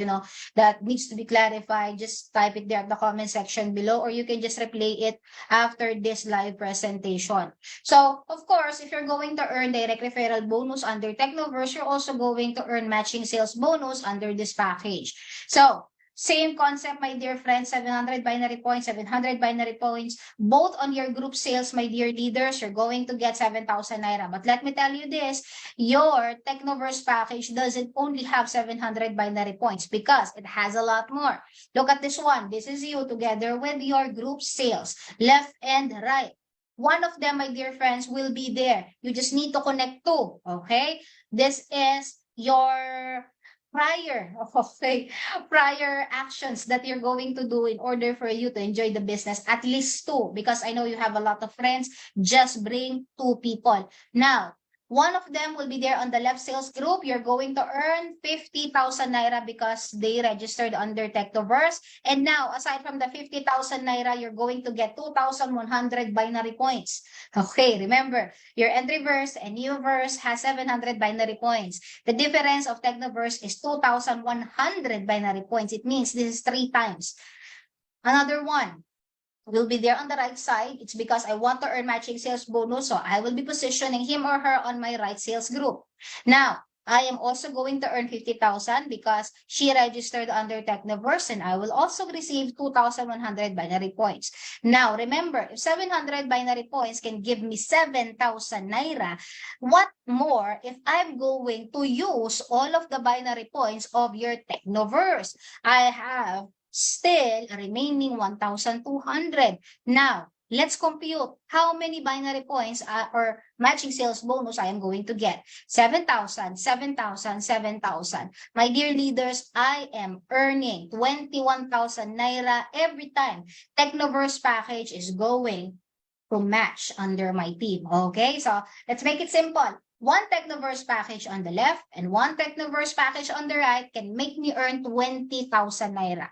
that needs to be clarified, just type it there at the comment section below, or you can just replay it after this live presentation. So, of course, if you're going to earn direct referral bonus under Technoverse, you're also going to earn matching sales bonus under this package. So, Same concept, my dear friends, 700 binary points, 700 binary points, both on your group sales, my dear leaders, you're going to get 7,000 naira. But let me tell you this, your Technoverse package doesn't only have 700 binary points because it has a lot more. Look at this one. This is you together with your group sales, left and right. One of them, my dear friends, will be there. You just need to connect two, okay? This is your prior actions that you're going to do in order for you to enjoy the business, at least two, because I know you have a lot of friends. Just bring two people. Now, one of them will be there on the left sales group. You're going to earn 50,000 naira because they registered under Technoverse. And now, aside from the 50,000 naira, you're going to get 2,100 binary points. Okay, remember, your Entriverse and Neoverse has 700 binary points. The difference of Technoverse is 2,100 binary points. It means this is 3 times. Another one will be there on the right side. It's because I want to earn matching sales bonus, so I will be positioning him or her on my right sales group. Now, I am also going to earn 50,000 because she registered under Technoverse, and I will also receive 2,100 binary points. Now, remember, if 700 binary points can give me 7,000 naira, what more if I'm going to use all of the binary points of your Technoverse? I have still remaining 1,200. Now, let's compute how many binary points or matching sales bonus I am going to get. 7,000, 7,000, 7,000. My dear leaders, I am earning 21,000 naira every time Technoverse package is going to match under my team. Okay, so let's make it simple. One Technoverse package on the left and one Technoverse package on the right can make me earn 20,000 naira.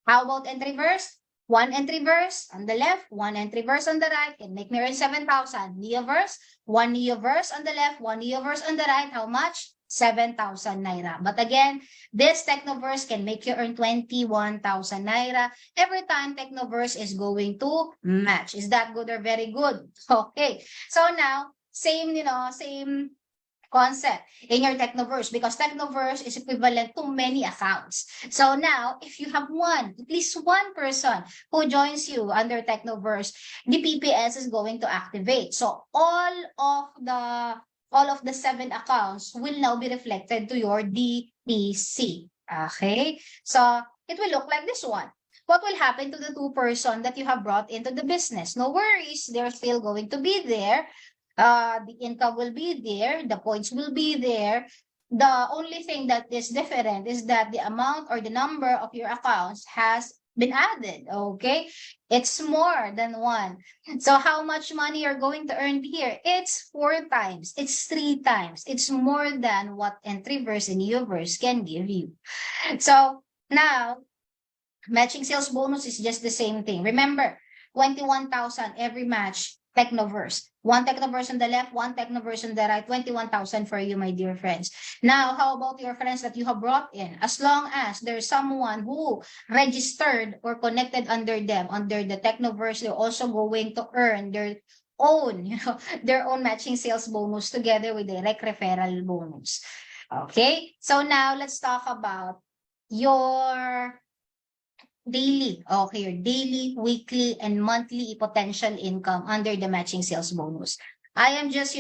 How about Entriverse? One Entriverse on the left, one Entriverse on the right can make me earn 7,000. Neoverse, one Neoverse on the left, one Neoverse on the right. How much? 7,000 naira. But again, this Technoverse can make you earn 21,000 naira every time Technoverse is going to match. Is that good or very good? Okay. So now, same concept in your Technoverse because Technoverse is equivalent to many accounts. So now, if you have at least one person who joins you under Technoverse, the PPS is going to activate. So all of the 7 accounts will now be reflected to your DPC. Okay? So it will look like this one. What will happen to the 2 person that you have brought into the business? No worries, they're still going to be there. The income will be there, the points will be there. The only thing that is different is that the amount or the number of your accounts has been added, okay? It's more than 1. So how much money you're going to earn here? It's 4 times, it's 3 times. It's more than what Entriverse and Neoverse can give you. So now, matching sales bonus is just the same thing. Remember, 21,000 every match, Technoverse. One Technoverse on the left, one Technoverse on the right, 21,000 for you, my dear friends. Now, how about your friends that you have brought in? As long as there's someone who registered or connected under them, under the Technoverse, they're also going to earn their own, their own matching sales bonus together with direct referral bonus. Okay, so now let's talk about your daily, okay, your daily, weekly, and monthly potential income under the matching sales bonus. I am just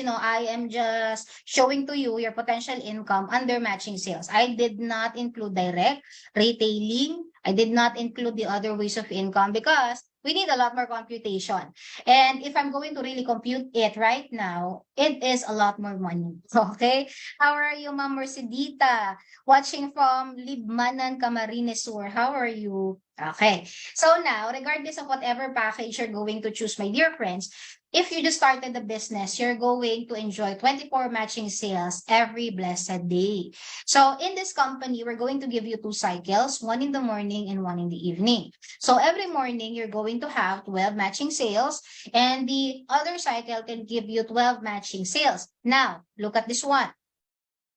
showing to you your potential income under matching sales. I did not include direct retailing. I did not include the other ways of income because we need a lot more computation. And if I'm going to really compute it right now, it is a lot more money. Okay? How are you, Ma'am Mercedita? Watching from Libmanan, Camarines Sur. How are you? Okay. So now, regardless of whatever package you're going to choose, my dear friends, if you just started the business, you're going to enjoy 24 matching sales every blessed day. So in this company, we're going to give you 2 cycles, one in the morning and one in the evening. So every morning, you're going to have 12 matching sales, and the other cycle can give you 12 matching sales. Now, look at this one.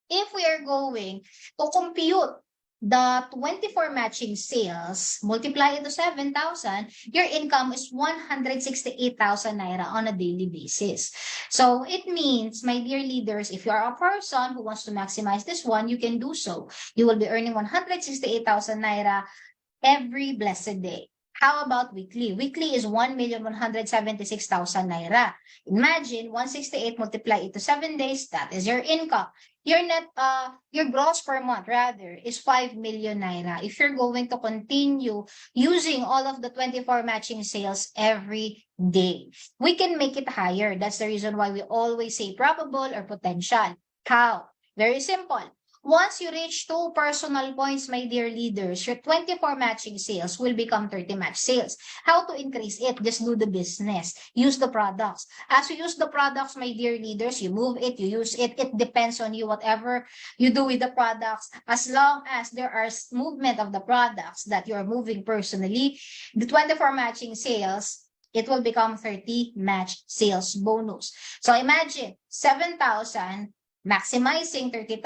If we are going to compute the 24 matching sales, multiply it to 7,000, your income is 168,000 naira on a daily basis. So it means, my dear leaders, if you are a person who wants to maximize this one, you can do so. You will be earning 168,000 naira every blessed day. How about weekly? Weekly is 1,176,000 naira. Imagine 168 multiply it to 7 days, that is your income. Your net, your gross per month rather is 5 million naira. If you're going to continue using all of the 24 matching sales every day, we can make it higher. That's the reason why we always say probable or potential. How? Very simple. Once you reach 2 personal points, my dear leaders, your 24 matching sales will become 30 match sales. How to increase it? Just do the business. Use the products. As you use the products, my dear leaders, you move it, you use it. It depends on you, whatever you do with the products. As long as there are movement of the products that you're moving personally, the 24 matching sales, it will become 30 match sales bonus. So imagine 7,000 maximizing 30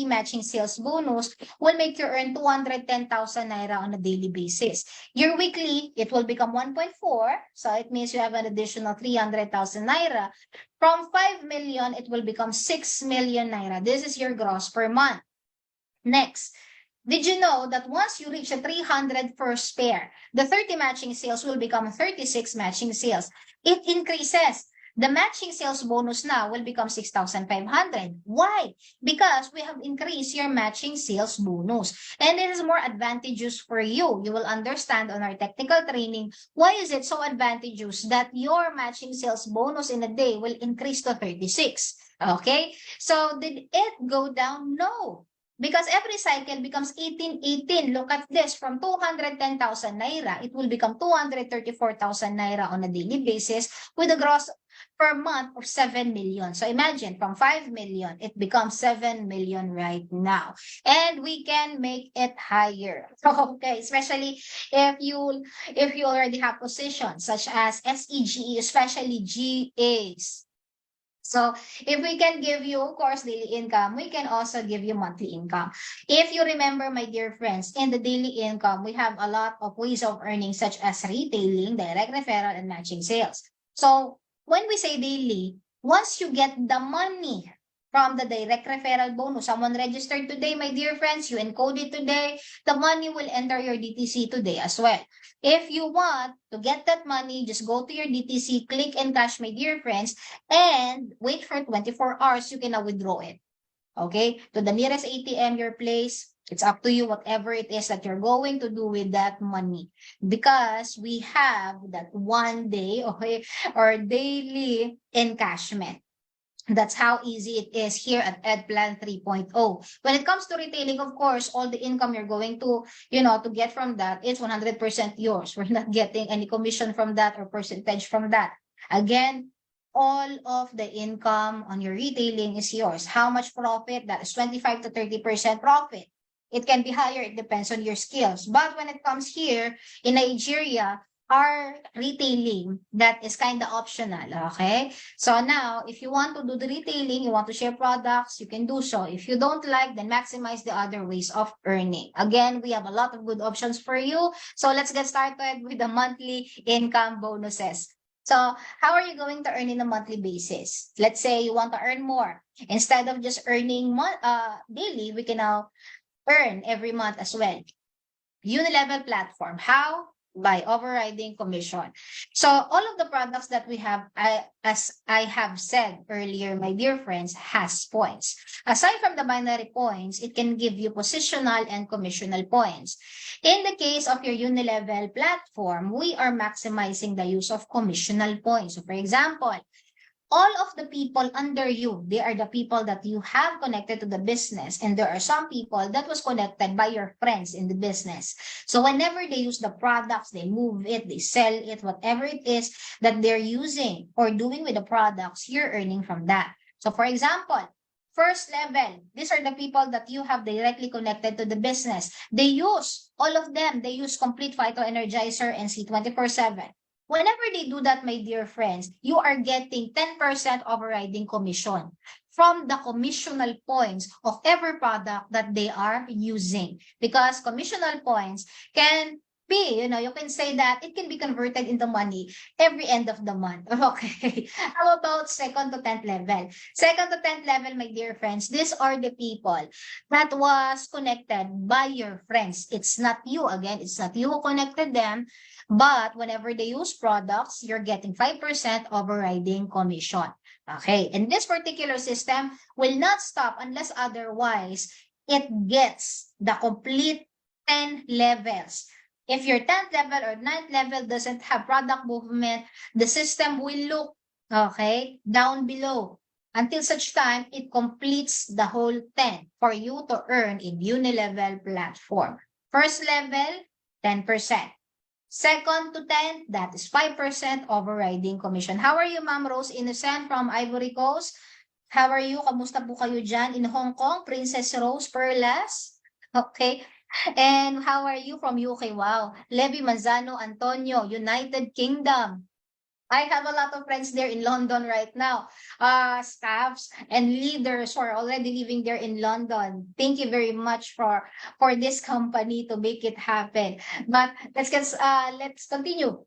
matching sales bonus will make you earn 210,000 naira on a daily basis. Your weekly, it will become 1.4. So it means you have an additional 300,000 naira. From 5 million, it will become 6 million naira. This is your gross per month. Next, did you know that once you reach a 300 first pair, the 30 matching sales will become 36 matching sales? It increases. The matching sales bonus now will become 6,500. Why? Because we have increased your matching sales bonus. And it is more advantageous for you. You will understand on our technical training, why is it so advantageous that your matching sales bonus in a day will increase to 36? Okay? So did it go down? No. Because every cycle becomes 18. Look at this, from 210,000 naira, it will become 234,000 naira on a daily basis with a gross per month of 7 million. So imagine, from 5 million, it becomes 7 million right now. And we can make it higher. Okay, especially if you already have positions such as SEGE, especially GAs. So if we can give you, of course, daily income, we can also give you monthly income. If you remember, my dear friends, in the daily income, we have a lot of ways of earning, such as retailing, direct referral, and matching sales. So when we say daily, once you get the money from the direct referral bonus, someone registered today, my dear friends, you encode it today, the money will enter your DTC today as well. If you want to get that money, just go to your DTC, click and cash, my dear friends, and wait for 24 hours, you can now withdraw it. Okay? To the nearest ATM, your place, it's up to you, whatever it is that you're going to do with that money. Because we have that one day, okay, or daily encashment. That's how easy it is here at EdPlan 3.0. When it comes to retailing, of course, all the income you're going to, to get from that, it's 100% yours. We're not getting any commission from that or percentage from that. Again, all of the income on your retailing is yours. How much profit? That is 25 to 30% profit. It can be higher. It depends on your skills. But when it comes here in Nigeria, our retailing, that is kind of optional, okay? So now, if you want to do the retailing, you want to share products, you can do so. If you don't like, then maximize the other ways of earning. Again, we have a lot of good options for you. So let's get started with the monthly income bonuses. So how are you going to earn in a monthly basis? Let's say you want to earn more. Instead of just earning daily, we can now earn every month as well. Unilevel platform. How? By overriding commission. So all of the products that we have, as I have said earlier, my dear friends, has points. Aside from the binary points, it can give you positional and commissional points. In the case of your Unilevel platform, we are maximizing the use of commissional points. So for example, all of the people under you, they are the people that you have connected to the business. And there are some people that was connected by your friends in the business. So whenever they use the products, they move it, they sell it, whatever it is that they're using or doing with the products, you're earning from that. So for example, first level, these are the people that you have directly connected to the business. They use, all of them, they use Complete Phyto Energizer and C24/7. Whenever they do that, my dear friends, you are getting 10% overriding commission from the commissional points of every product that they are using. Because commissional points can be, you can say that it can be converted into money every end of the month. Okay. How about second to 10th level? Second to 10th level, my dear friends, these are the people that was connected by your friends. It's not you, again, it's not you who connected them, but whenever they use products, you're getting 5% overriding commission. Okay. And this particular system will not stop unless otherwise it gets the complete 10 levels. If your 10th level or 9th level doesn't have product movement, the system will look, okay, down below until such time it completes the whole 10 for you to earn in unilevel platform. First level, 10%. Second to 10, that is 5% overriding commission. How are you, Ma'am Rose Innocent from Ivory Coast? How are you? Kamusta po kayo dyan in Hong Kong? Princess Rose Perlas? Okay. And how are you from UK? Wow. Levi Manzano Antonio, United Kingdom. I have a lot of friends there in London right now. Staffs and leaders who are already living there in London. Thank you very much for this company to make it happen. But let's continue.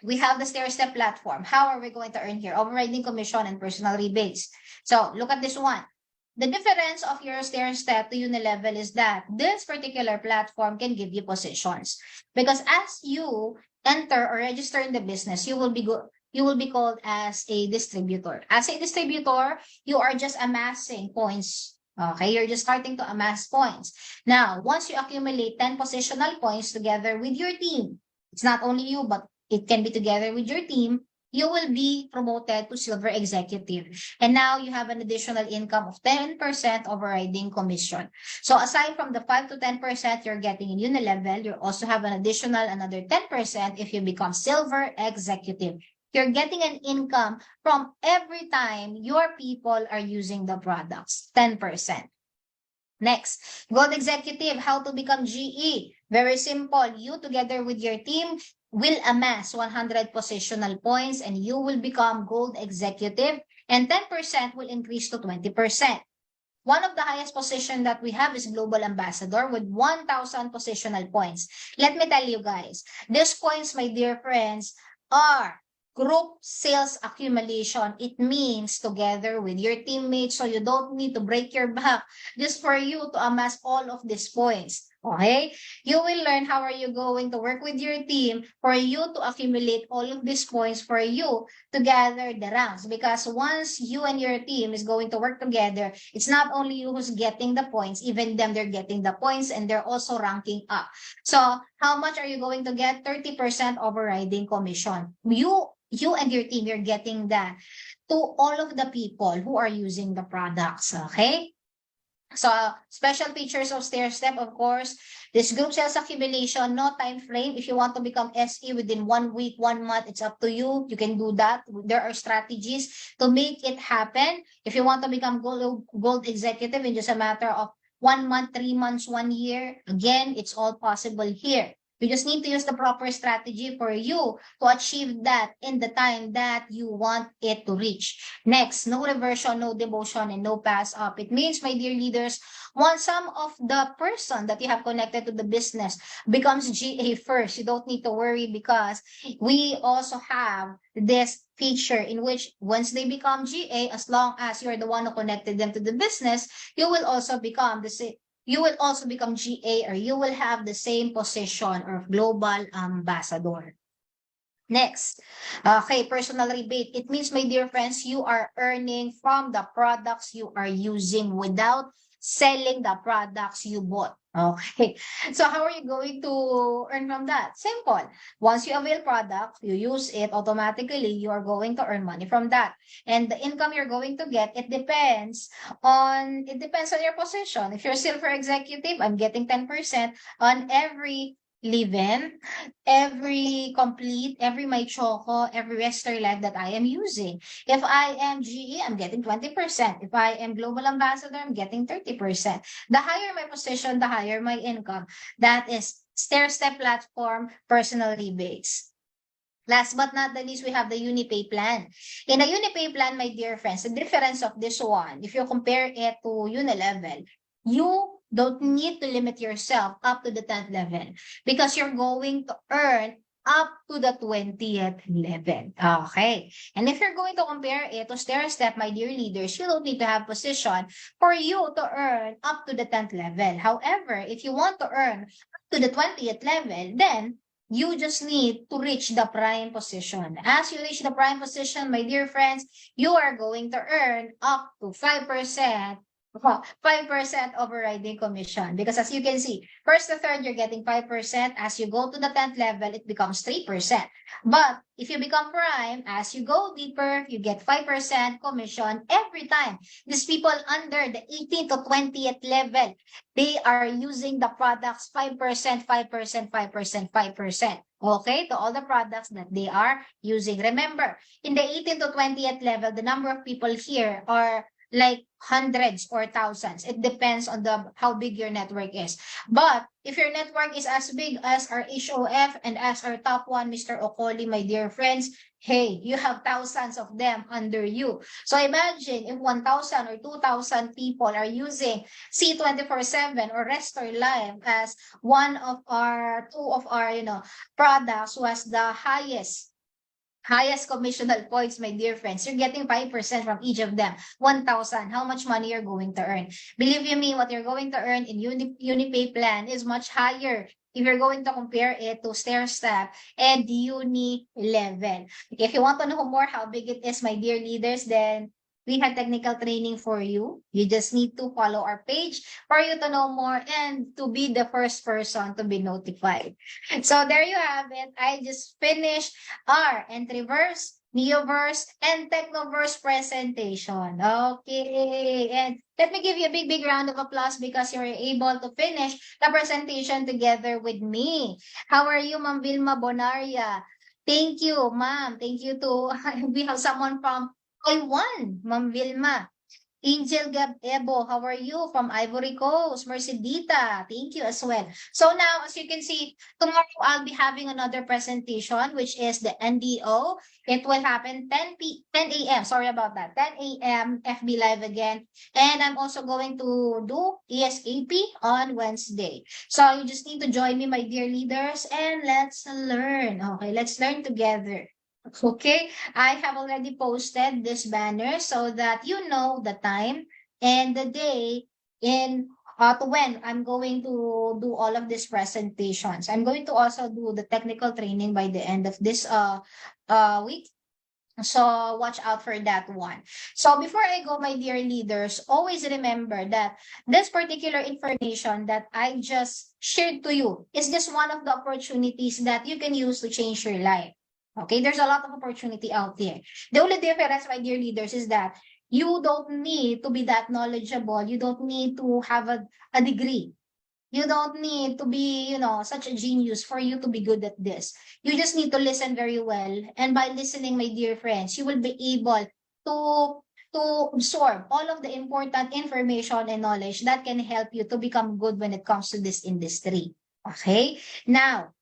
We have the stair-step platform. How are we going to earn here? Overriding commission and personal rebates. So look at this one. The difference of your stair-step to Unilevel is that this particular platform can give you positions. Because as you enter or register in the business, you will be called as a distributor. As a distributor, you are just amassing points. Okay, you're just starting to amass points. Now, once you accumulate 10 positional points together with your team, it's not only you, but it can be together with your team, you will be promoted to silver executive. And now you have an additional income of 10% overriding commission. So aside from the 5 to 10% you're getting in Unilevel, you also have an additional another 10% if you become silver executive. You're getting an income from every time your people are using the products, 10%. Next, Gold Executive, how to become GE. Very simple. You together with your team will amass 100 positional points and you will become Gold Executive, and 10% will increase to 20%. One of the highest position that we have is Global Ambassador with 1,000 positional points. Let me tell you guys, these points, my dear friends, are group sales accumulation. It means together with your teammates, so you don't need to break your back just for you to amass all of these points. Okay? You will learn how are you going to work with your team for you to accumulate all of these points for you to gather the ranks. Because once you and your team is going to work together, it's not only you who's getting the points, even them, they're getting the points and they're also ranking up. So how much are you going to get? 30% overriding commission. You and your team, you're getting that to all of the people who are using the products, okay? So, special features of stair-step, of course, this group sales accumulation, no time frame. If you want to become SE within 1 week, 1 month, it's up to you. You can do that. There are strategies to make it happen. If you want to become gold executive in just a matter of 1 month, 3 months, 1 year, again, it's all possible here. You just need to use the proper strategy for you to achieve that in the time that you want it to reach. Next, no reversion, no demotion, and no pass up. It means, my dear leaders, once some of the person that you have connected to the business becomes GA first, you don't need to worry because we also have this feature in which once they become GA, as long as you're the one who connected them to the business, you will also become the same. You will also become GA, or you will have the same position of global ambassador. Next, okay, personal rebate. It means, my dear friends, you are earning from the products you are using without selling the products you bought. Okay, so how are you going to earn from that? Simple. Once you avail product, you use it, automatically you are going to earn money from that. And the income you're going to get, it depends on your position. If you're silver executive, I'm getting 10% on every leave-in, every complete, every my choco, every Western Life that I am using. If I am GE, I'm getting 20%. If I am Global Ambassador, I'm getting 30%. The higher my position, the higher my income. That is stair-step platform, personal rebates. Last but not the least, we have the Unipay plan. In a Unipay plan, my dear friends, the difference of this one, if you compare it to Unilevel, you don't need to limit yourself up to the 10th level because you're going to earn up to the 20th level. Okay. And if you're going to compare it to stair step, my dear leaders, you don't need to have position for you to earn up to the 10th level. However, if you want to earn up to the 20th level, then you just need to reach the prime position. As you reach the prime position, my dear friends, you are going to earn up to 5%. 5% overriding commission. Because as you can see, first to third, you're getting 5%. As you go to the 10th level, it becomes 3%. But if you become prime, as you go deeper, you get 5% commission every time. These people under the 18th to 20th level, they are using the products 5%, 5%, 5%, 5%. Okay, to all the products that they are using. Remember, in the 18th to 20th level, the number of people here are like hundreds or thousands. It depends on the how big your network is. But if your network is as big as our HOF and as our top one, Mr. Okoli, my dear friends, hey, you have thousands of them under you. So imagine if 1,000 or 2,000 people are using C24/7 or Restore Live as one of our, two of our, products who has the highest commissional points, my dear friends. You're getting 5% from each of them. 1,000. How much money you're going to earn? Believe you me, what you're going to earn in Unipay plan is much higher if you're going to compare it to Stair Step and Uni level. If you want to know more how big it is, my dear leaders, then we have technical training for you. You just need to follow our page for you to know more and to be the first person to be notified. So there you have it. I just finished our Entriverse, Neoverse, and Technoverse presentation. Okay. And let me give you a big round of applause because you were able to finish the presentation together with me. How are you, Ma'am Vilma Bonaria? Thank you, ma'am. Thank you to, we have someone from Taiwan, Ma'am Vilma. Angel Gab Ebo, how are you? From Ivory Coast, Mercedita, thank you as well. So now, as you can see, tomorrow I'll be having another presentation, which is the NDO. It will happen 10 a.m. Sorry about that. 10 a.m. FB Live again. And I'm also going to do ESAP on Wednesday. So you just need to join me, my dear leaders, and let's learn. Okay, let's learn together. Okay, I have already posted this banner so that you know the time and the day in to when I'm going to do all of these presentations. I'm going to also do the technical training by the end of this week. So watch out for that one. So before I go, my dear leaders, always remember that this particular information that I just shared to you is just one of the opportunities that you can use to change your life. Okay, there's a lot of opportunity out there. The only difference, my dear leaders, is that you don't need to be that knowledgeable. You don't need to have a degree. You don't need to be, such a genius for you to be good at this. You just need to listen very well. And by listening, my dear friends, you will be able to absorb all of the important information and knowledge that can help you to become good when it comes to this industry. Okay? Now,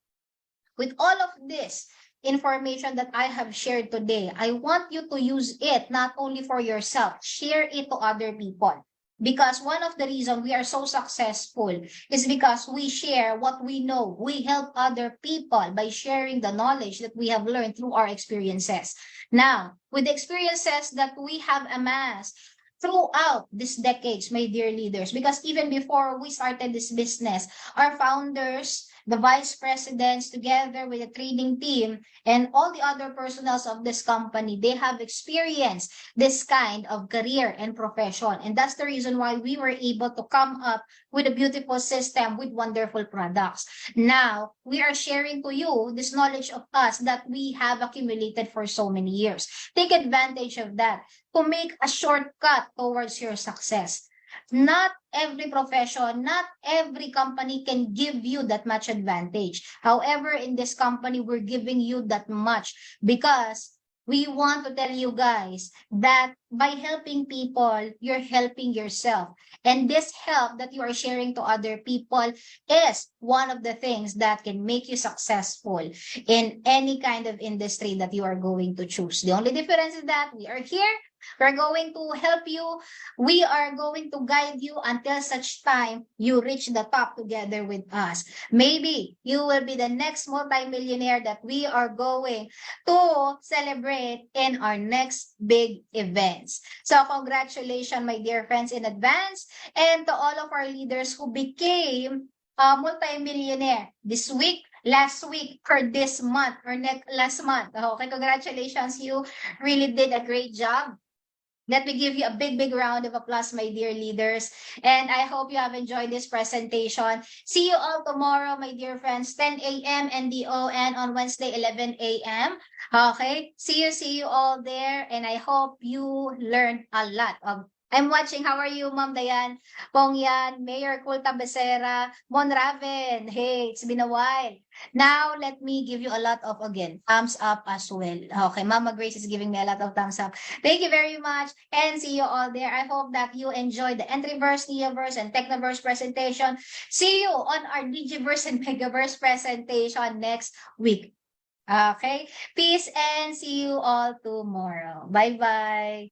with all of this information that I have shared today, I want you to use it not only for yourself, share it to other people. Because one of the reasons we are so successful is because we share what we know. We help other people by sharing the knowledge that we have learned through our experiences. Now, with the experiences that we have amassed throughout these decades, my dear leaders, because even before we started this business, our founders, the vice presidents, together with the trading team and all the other personnels of this company, they have experienced this kind of career and profession. And that's the reason why we were able to come up with a beautiful system with wonderful products. Now, we are sharing to you this knowledge of us that we have accumulated for so many years. Take advantage of that to make a shortcut towards your success. Not every profession, not every company can give you that much advantage. However, in this company, we're giving you that much because we want to tell you guys that by helping people, you're helping yourself. And this help that you are sharing to other people is one of the things that can make you successful in any kind of industry that you are going to choose. The only difference is that we are here We're going to help you. We are going to guide you until such time you reach the top together with us. Maybe you will be the next multimillionaire that we are going to celebrate in our next big events. So congratulations, my dear friends, in advance, and to all of our leaders who became a multimillionaire this week, last week, or this month, or last month. Okay, congratulations. You really did a great job. Let me give you a big, big round of applause, my dear leaders. And I hope you have enjoyed this presentation. See you all tomorrow, my dear friends, 10 a.m. NDO and on Wednesday, 11 a.m. Okay? See you all there. And I hope you learned a lot of I'm watching. How are you, Ma'am Dayan? Pongyan, Mayor Kulta Becerra, Mon Raven. Hey, it's been a while. Now, let me give you a lot of, again, thumbs up as well. Okay, Mama Grace is giving me a lot of thumbs up. Thank you very much and see you all there. I hope that you enjoyed the Entriverse, Neoverse, and Technoverse presentation. See you on our Digiverse and Megaverse presentation next week. Okay? Peace and see you all tomorrow. Bye-bye.